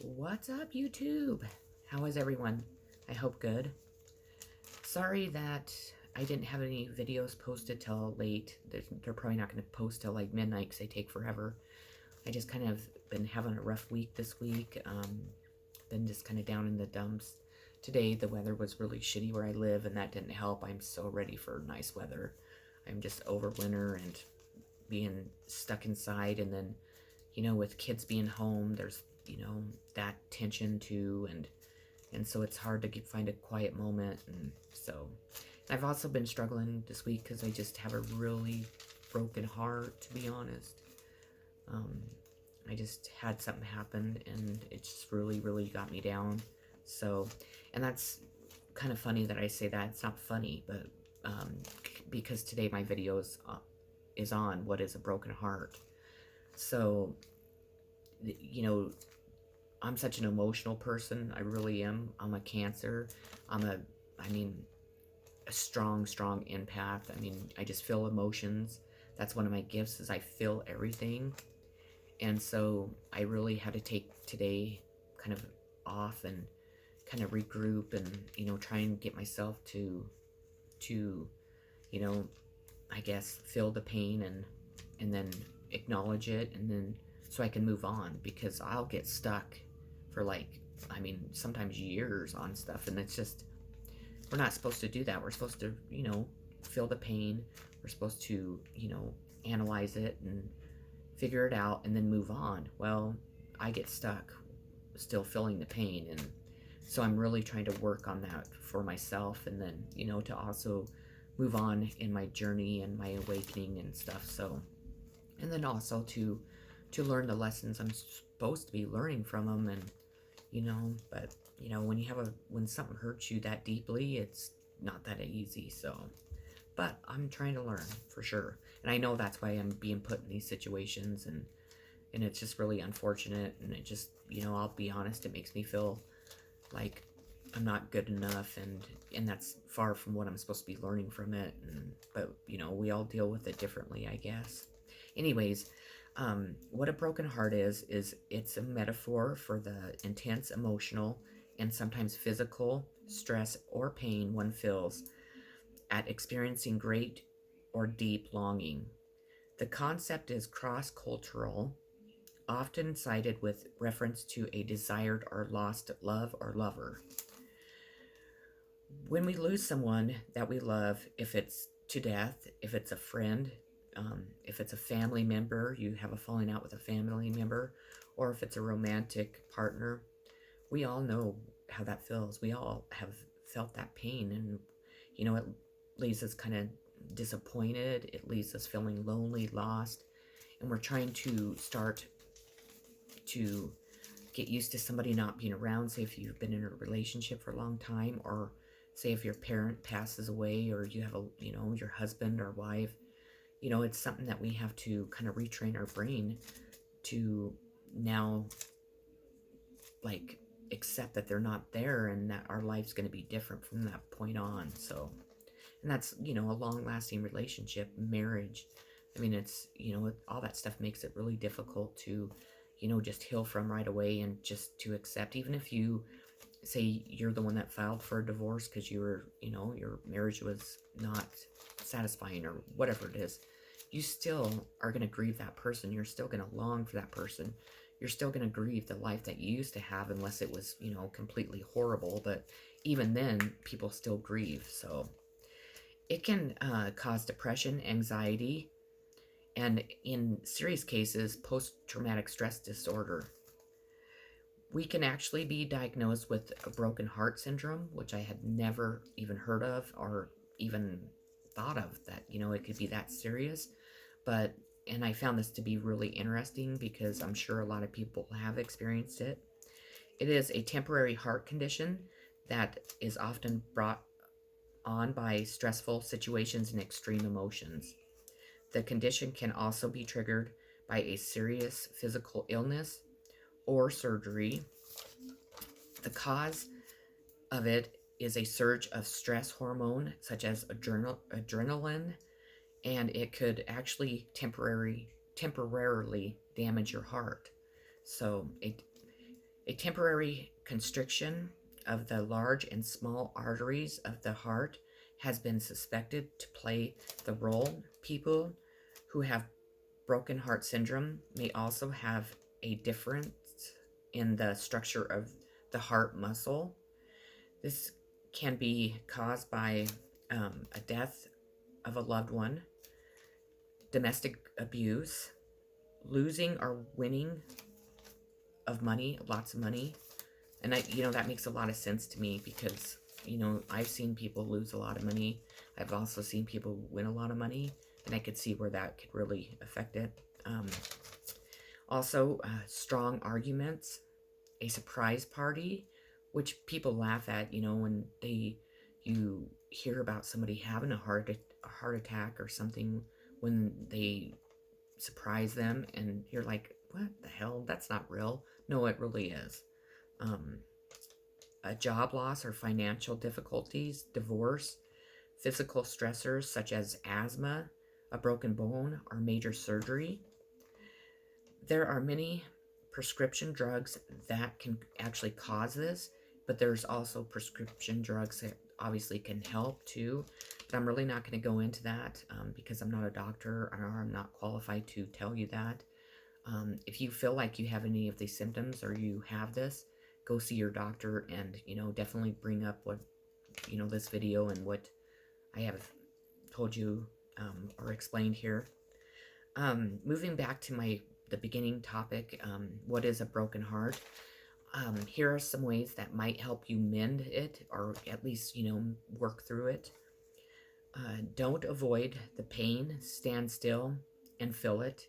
What's up, YouTube? How is everyone? I hope good. Sorry that I didn't have any videos posted till late. They're probably not going to post till like midnight because they take forever. I just kind of been having a rough week this week. Been just kind of down in the dumps. Today the weather was really shitty where I live, and that didn't help. I'm so ready for nice weather. I'm just over winter and being stuck inside, and then with kids being home, there's that tension too, and so it's hard to find a quiet moment. And so I've also been struggling this week because I just have a really broken heart, to be honest. I just had something happen, and it just really got me down. So, and that's kind of funny that I say that. It's not funny, but because today my video is on what is a broken heart. So, I'm such an emotional person. I really am. I'm a Cancer. I mean, a strong empath. I mean, I just feel emotions. That's one of my gifts, is I feel everything. And so I really had to take today kind of off and kind of regroup and, try and get myself to, I guess, feel the pain and then acknowledge it, and then so I can move on, because I'll get stuck for sometimes years on stuff, and it's just, we're not supposed to do that. We're supposed to, feel the pain. We're supposed to, analyze it and figure it out and then move on. Well, I get stuck still feeling the pain, and so I'm really trying to work on that for myself, and then, to also move on in my journey and my awakening and stuff. So, and then also to learn the lessons I'm supposed to be learning from them. And but when something hurts you that deeply, it's not that easy. So, but I'm trying to learn for sure, and I know that's why I'm being put in these situations, and it's just really unfortunate. And it just, I'll be honest, it makes me feel like I'm not good enough, and that's far from what I'm supposed to be learning from it. But we all deal with it differently, I guess. Anyways, what a broken heart is it's a metaphor for the intense emotional and sometimes physical stress or pain one feels at experiencing great or deep longing. The concept is cross-cultural, often cited with reference to a desired or lost love or lover. When we lose someone that we love, if it's to death, if it's a friend, if it's a family member, you have a falling out with a family member, or if it's a romantic partner, we all know how that feels. We all have felt that pain, and it leaves us kind of disappointed. It leaves us feeling lonely, lost, and we're trying to start to get used to somebody not being around. Say if you've been in a relationship for a long time, or say if your parent passes away, or you have your husband or wife. It's something that we have to kind of retrain our brain to now, like, accept that they're not there, and that our life's going to be different from that point on. So, and that's, a long-lasting relationship, marriage. I mean, it's, all that stuff makes it really difficult to, just heal from right away, and just to accept, even if you say you're the one that filed for a divorce because you were, your marriage was not satisfying or whatever it is, you still are going to grieve that person. You're still going to long for that person. You're still going to grieve the life that you used to have, unless it was, completely horrible. But even then, people still grieve. So it can cause depression, anxiety, and in serious cases, post-traumatic stress disorder. We can actually be diagnosed with a broken heart syndrome, which I had never even heard of or even thought of, that, it could be that serious. And I found this to be really interesting, because I'm sure a lot of people have experienced it. It is a temporary heart condition that is often brought on by stressful situations and extreme emotions. The condition can also be triggered by a serious physical illness or surgery. The cause of it is a surge of stress hormone, such as adrenaline, and it could actually temporarily damage your heart. So it A temporary constriction of the large and small arteries of the heart has been suspected to play the role. People who have broken heart syndrome may also have a difference in the structure of the heart muscle. This can be caused by a death of a loved one, domestic abuse, losing or winning of money, lots of money. And that makes a lot of sense to me because, I've seen people lose a lot of money. I've also seen people win a lot of money, and I could see where that could really affect it. Also, strong arguments, a surprise party, which people laugh at, when you hear about somebody having a heart attack or something, when they surprise them and you're like, what the hell? That's not real. No, it really is. A job loss or financial difficulties, divorce, physical stressors such as asthma, a broken bone, or major surgery. There are many prescription drugs that can actually cause this, but there's also prescription drugs that obviously can help too. But I'm really not going to go into that because I'm not a doctor or I'm not qualified to tell you that. If you feel like you have any of these symptoms or you have this, go see your doctor and, definitely bring up what, this video and what I have told you or explained here. Moving back to the beginning topic, what is a broken heart? Here are some ways that might help you mend it or at least, work through it. Don't avoid the pain. Stand still and feel it.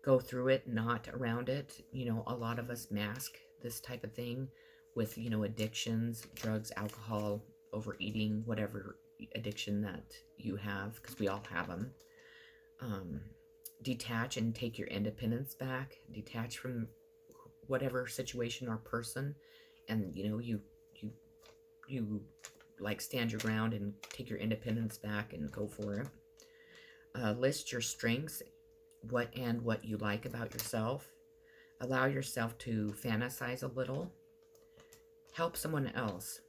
Go through it, not around it. A lot of us mask this type of thing with, addictions, drugs, alcohol, overeating, whatever addiction that you have, because we all have them. Detach and take your independence back. Detach from whatever situation or person, and you like stand your ground and take your independence back and go for it. List your strengths, what you like about yourself. Allow yourself to fantasize a little. Help someone else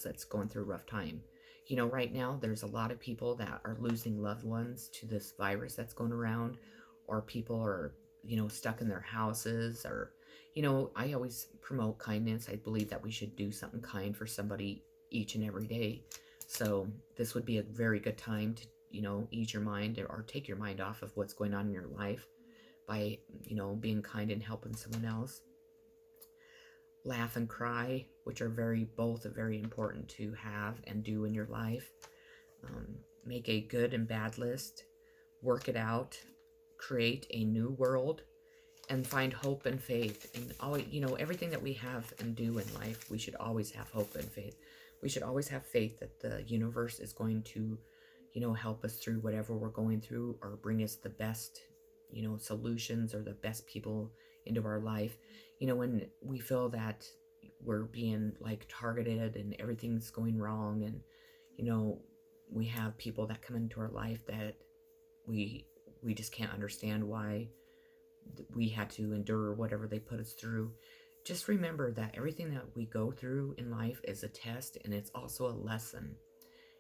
that's going through a rough time. Right now there's a lot of people that are losing loved ones to this virus that's going around, or people are stuck in their houses, or I always promote kindness. I believe that we should do something kind for somebody each and every day. So this would be a very good time to ease your mind or take your mind off of what's going on in your life by being kind and helping someone else. Laugh and cry, which are both very important to have and do in your life. Make a good and bad list. Work it out. Create a new world. And find hope and faith. And always, everything that we have and do in life, we should always have hope and faith. We should always have faith that the universe is going to, help us through whatever we're going through, or bring us the best, solutions or the best people into our life. When we feel that we're being like targeted and everything's going wrong, and, we have people that come into our life that we just can't understand why we had to endure whatever they put us through. Just remember that everything that we go through in life is a test, and it's also a lesson.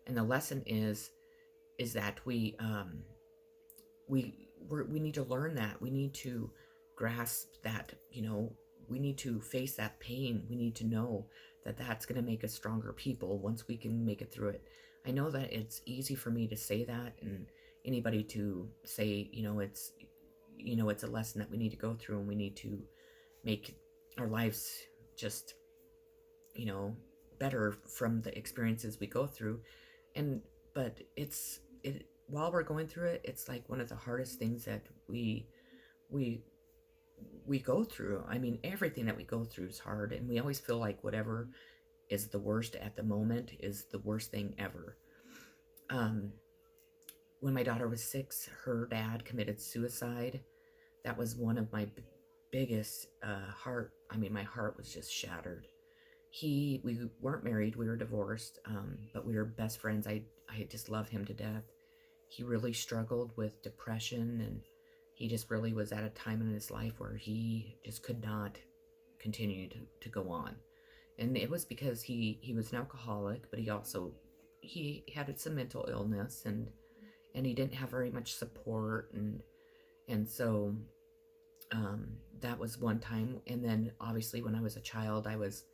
And the lesson is that we need to learn that. We need to grasp that, we need to face that pain. We need to know that that's going to make us stronger people once we can make it through it. I know that it's easy for me to say that, and anybody to say, it's a lesson that we need to go through, and we need to make our lives just, better from the experiences we go through. But while we're going through it, it's like one of the hardest things that we go through. I mean, everything that we go through is hard, and we always feel like whatever is the worst at the moment is the worst thing ever. When my daughter was 6, her dad committed suicide. That was one of my biggest my heart was just shattered. We weren't married, we were divorced, but we were best friends. I just love him to death. He really struggled with depression, and he just really was at a time in his life where he just could not continue to go on. And it was because he was an alcoholic, but he had some mental illness, and he didn't have very much support, and so that was one time. And then obviously when I was a child, I was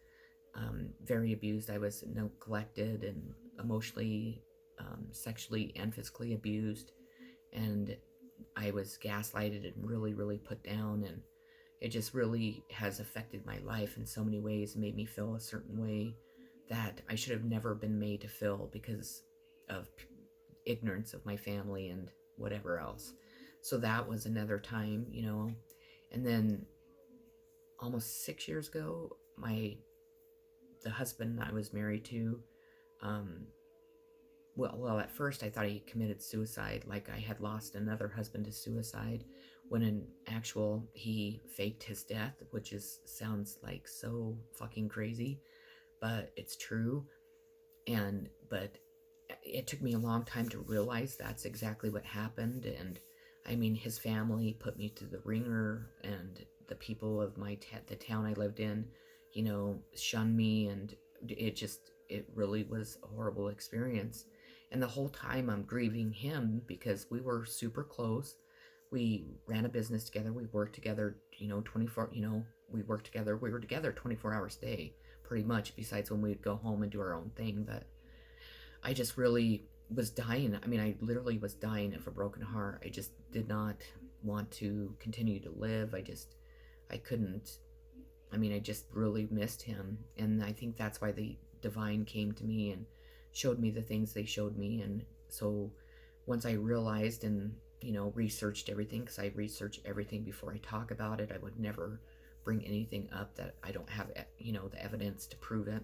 very abused. I was neglected and emotionally, sexually, and physically abused, and I was gaslighted and really, really put down, and it just really has affected my life in so many ways, made me feel a certain way that I should have never been made to feel because of ignorance of my family and whatever else. So that was another time, and then almost 6 years ago, the husband I was married to, um, well, at first I thought he committed suicide, like I had lost another husband to suicide, when in actual he faked his death, which sounds like so fucking crazy, but it's true. But it took me a long time to realize that's exactly what happened. And I mean, his family put me through the ringer, and the people of the town I lived in, shunned me, and it really was a horrible experience. And the whole time I'm grieving him because we were super close. We ran a business together. We worked together, 24, we worked together. We were together 24 hours a day, pretty much, besides when we'd go home and do our own thing. But I just really was dying. I mean, I literally was dying of a broken heart. I just did not want to continue to live. I couldn't. I mean, I just really missed him. And I think that's why the divine came to me and showed me the things they showed me. And so once I realized and, researched everything, because I research everything before I talk about it, I would never bring anything up that I don't have, the evidence to prove it.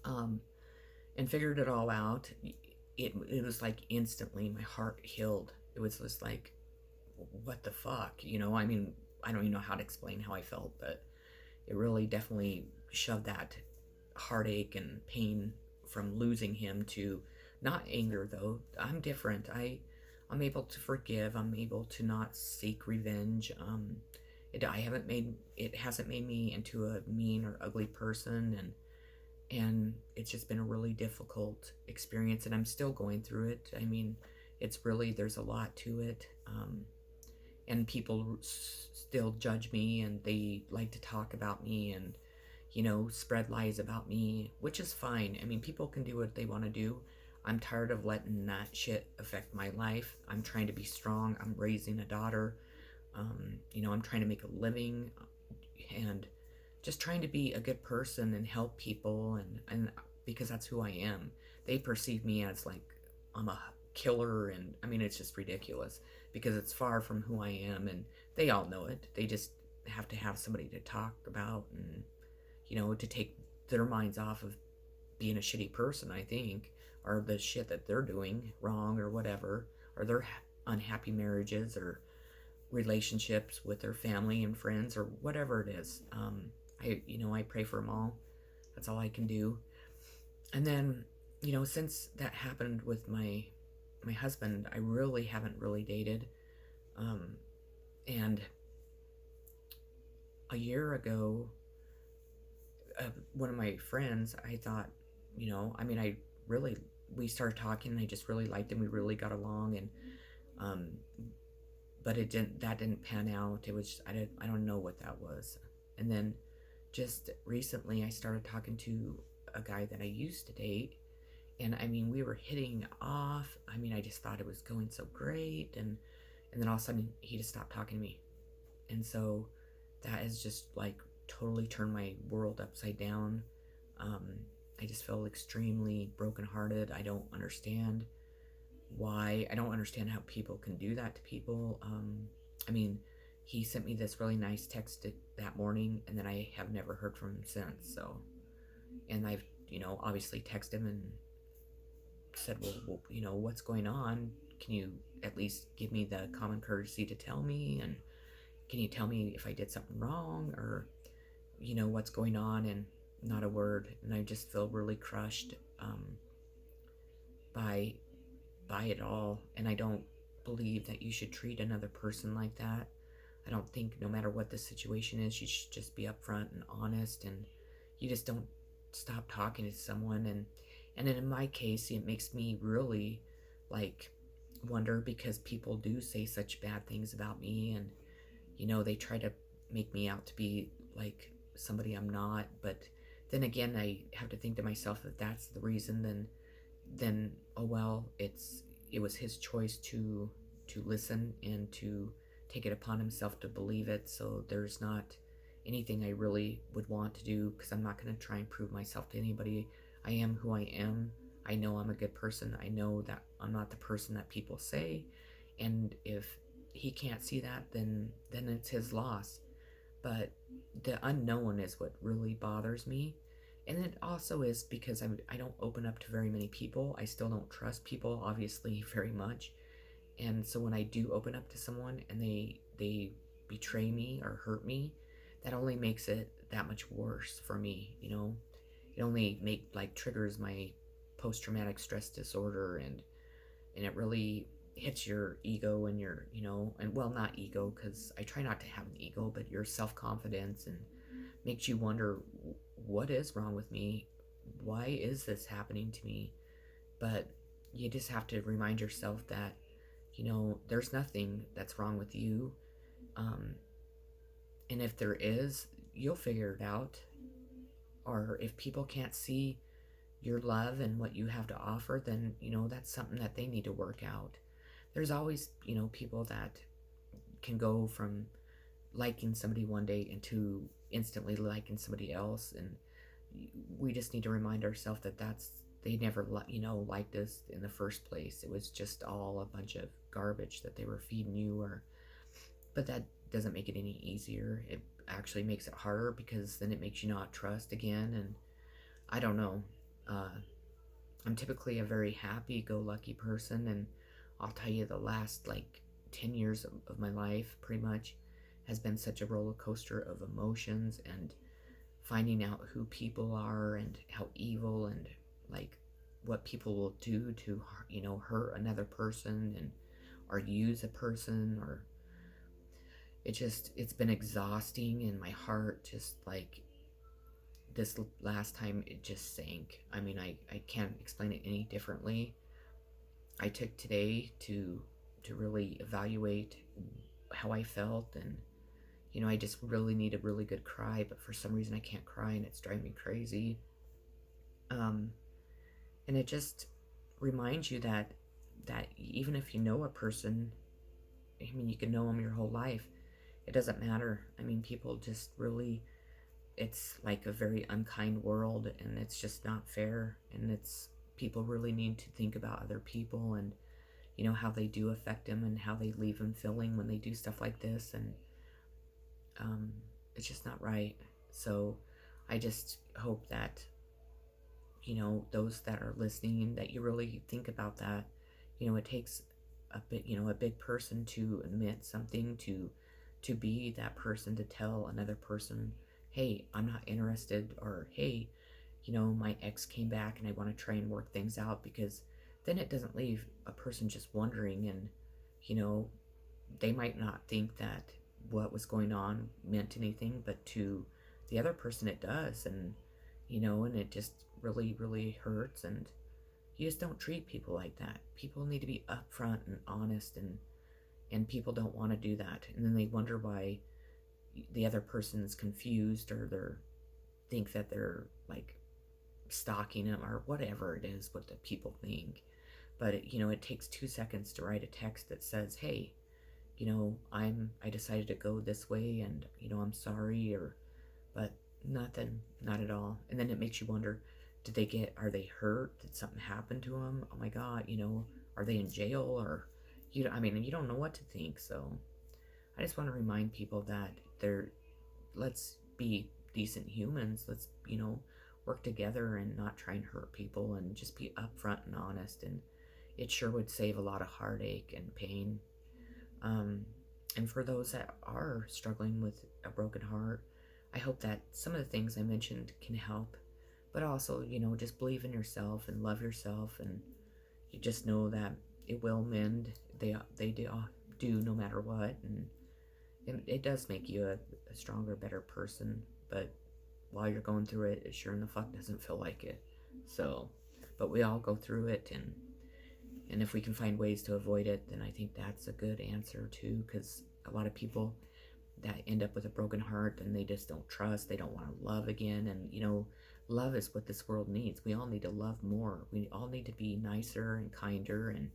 And figured it all out. It was like instantly my heart healed. It was just like, what the fuck, I mean, I don't even know how to explain how I felt, but it really definitely shoved that heartache and pain from losing him to not anger. Though I'm different. I'm able to forgive. I'm able to not seek revenge. It hasn't made me into a mean or ugly person, and it's just been a really difficult experience, and I'm still going through it. I mean, there's a lot to it. And people still judge me, and they like to talk about me, and spread lies about me, which is fine. I mean, people can do what they want to do. I'm tired of letting that shit affect my life. I'm trying to be strong. I'm raising a daughter. I'm trying to make a living, and just trying to be a good person and help people, and because that's who I am. They perceive me as like I'm a killer, and I mean, it's just ridiculous because it's far from who I am, and they all know it. They just have to have somebody to talk about, and to take their minds off of being a shitty person, I think, or the shit that they're doing wrong or whatever, or their unhappy marriages or relationships with their family and friends or whatever it is. I pray for them all. That's all I can do. And then, since that happened with my husband, I really haven't really dated. And a year ago, one of my friends, I thought, I mean, we started talking, and I just really liked him. We really got along, and but that didn't pan out. It was, I don't know what that was. And then just recently I started talking to a guy that I used to date, and I mean, we were hitting off. I mean, I just thought it was going so great, and then all of a sudden he just stopped talking to me. And so that has just like totally turned my world upside down. I just feel extremely brokenhearted. I don't understand why. I don't understand how people can do that to people. I mean, he sent me this really nice text that morning, and then I have never heard from him since. So, and I've, obviously texted him and said, well, what's going on? Can you at least give me the common courtesy to tell me? And can you tell me if I did something wrong, or, what's going on? And not a word. And I just feel really crushed by it all. And I don't believe that you should treat another person like that. I don't think no matter what the situation is, you should just be upfront and honest, and you just don't stop talking to someone. And then in my case, it makes me really like wonder, because people do say such bad things about me, and they try to make me out to be like somebody I'm not. But then again, I have to think to myself, if that's the reason, then oh well, it was his choice to listen and to take it upon himself to believe it. So there's not anything I really would want to do, because I'm not going to try and prove myself to anybody. I am who I am. I know I'm a good person. I know that I'm not the person that people say. And if he can't see that, then it's his loss. But the unknown is what really bothers me. And it also is because I don't open up to very many people. I still don't trust people, obviously, very much. And so when I do open up to someone and they betray me or hurt me, that only makes it that much worse for me. It only triggers my post traumatic stress disorder, and it really hits your ego and and well, not ego, because I try not to have an ego, but your self-confidence, and makes you wonder, what is wrong with me? Why is this happening to me? But you just have to remind yourself that there's nothing that's wrong with you. um, and if there is, you'll figure it out. Or if people can't see your love and what you have to offer, then that's something that they need to work out. There's always people that can go from liking somebody one day into instantly liking somebody else, and we just need to remind ourselves that they never liked us in the first place. It was just all a bunch of garbage that they were feeding you. Or But that doesn't make it any easier. It actually makes it harder, because then it makes you not trust again. And I don't know. uh, I'm typically a very happy-go-lucky person, and I'll tell you, the last 10 years of my life pretty much has been such a roller coaster of emotions, and finding out who people are and how evil, and like what people will do to hurt another person, and or use a person, or it's been exhausting, and my heart just this last time it just sank. I mean, I can't explain it any differently. I took today to really evaluate how I felt, and I just really need a really good cry, but for some reason I can't cry, and it's driving me crazy. Um, and it just reminds you that even if you know a person, I mean, you can know them your whole life. It doesn't matter. I mean, people just really, it's like a very unkind world, and it's just not fair. And it's people really need to think about other people, and how they do affect them, and how they leave them feeling when they do stuff like this. And um, it's just not right. So I just hope that those that are listening, that you really think about that. It takes a big person to admit something, to be that person to tell another person, hey, I'm not interested, or hey, my ex came back and I want to try and work things out. Because then it doesn't leave a person just wondering, and you know they might not think that what was going on meant anything, but to the other person it does. And it just really, really hurts. And you just don't treat people like that. People need to be upfront and honest, and people don't want to do that. And then they wonder why the other person's confused, or they're think that they're like stalking them, or whatever it is what the people think. But it takes 2 seconds to write a text that says, hey, I decided to go this way, and I'm sorry. Or but nothing, not at all. And then it makes you wonder, are they hurt? Did something happen to them? Oh my god, are they in jail? Or I mean, you don't know what to think. So I just want to remind people that they're let's be decent humans. Let's work together and not try and hurt people, and just be upfront and honest. And it sure would save a lot of heartache and pain. um, and for those that are struggling with a broken heart, I hope that some of the things I mentioned can help. But also, just believe in yourself and love yourself, and you just know that it will mend. They do no matter what. it does make you a stronger, better person, but while you're going through it, it sure in the fuck doesn't feel like it. So, but we all go through it, and if we can find ways to avoid it, then I think that's a good answer too, because a lot of people that end up with a broken heart and they just don't trust, they don't want to love again. And love is what this world needs. We all need to love more. We all need to be nicer and kinder and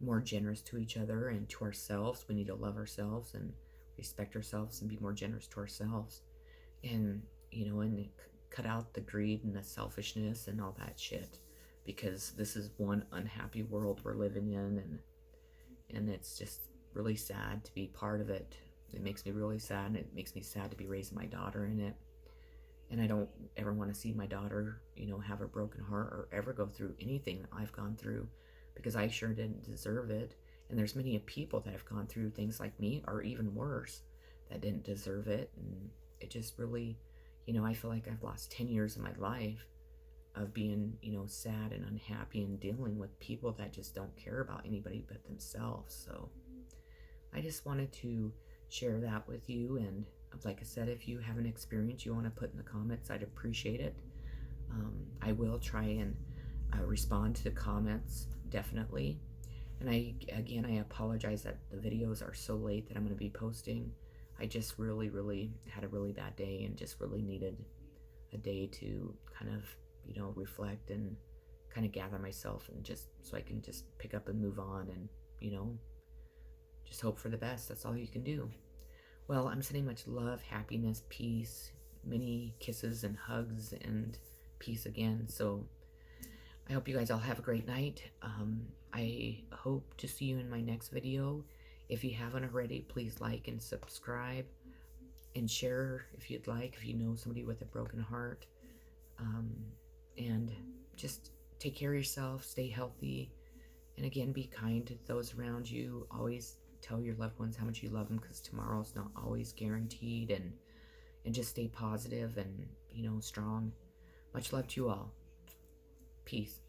more generous to each other and to ourselves. We need to love ourselves and respect ourselves and be more generous to ourselves, and and cut out the greed and the selfishness and all that shit, because this is one unhappy world we're living in, and it's just really sad to be part of it. It makes me really sad, and it makes me sad to be raising my daughter in it. And I don't ever want to see my daughter, have a broken heart or ever go through anything I've gone through, because I sure didn't deserve it. And there's many people that have gone through things like me, or even worse, that didn't deserve it. And it just really, I feel like I've lost 10 years of my life of being, sad and unhappy and dealing with people that just don't care about anybody but themselves. So I just wanted to share that with you. And like I said, if you have an experience you want to put in the comments, I'd appreciate it. I will try and respond to the comments, definitely. And I apologize that the videos are so late that I'm going to be posting. I just really, really had a really bad day and just really needed a day to kind of, reflect and kind of gather myself, and just so I can just pick up and move on, and, just hope for the best. That's all you can do. Well, I'm sending much love, happiness, peace, many kisses and hugs, and peace again. So I hope you guys all have a great night. I hope to see you in my next video. If you haven't already, please like and subscribe and share if you'd like, if you know somebody with a broken heart. And just take care of yourself, stay healthy, and again, be kind to those around you. Always tell your loved ones how much you love them, because tomorrow's not always guaranteed. And just stay positive and, strong. Much love to you all. Peace.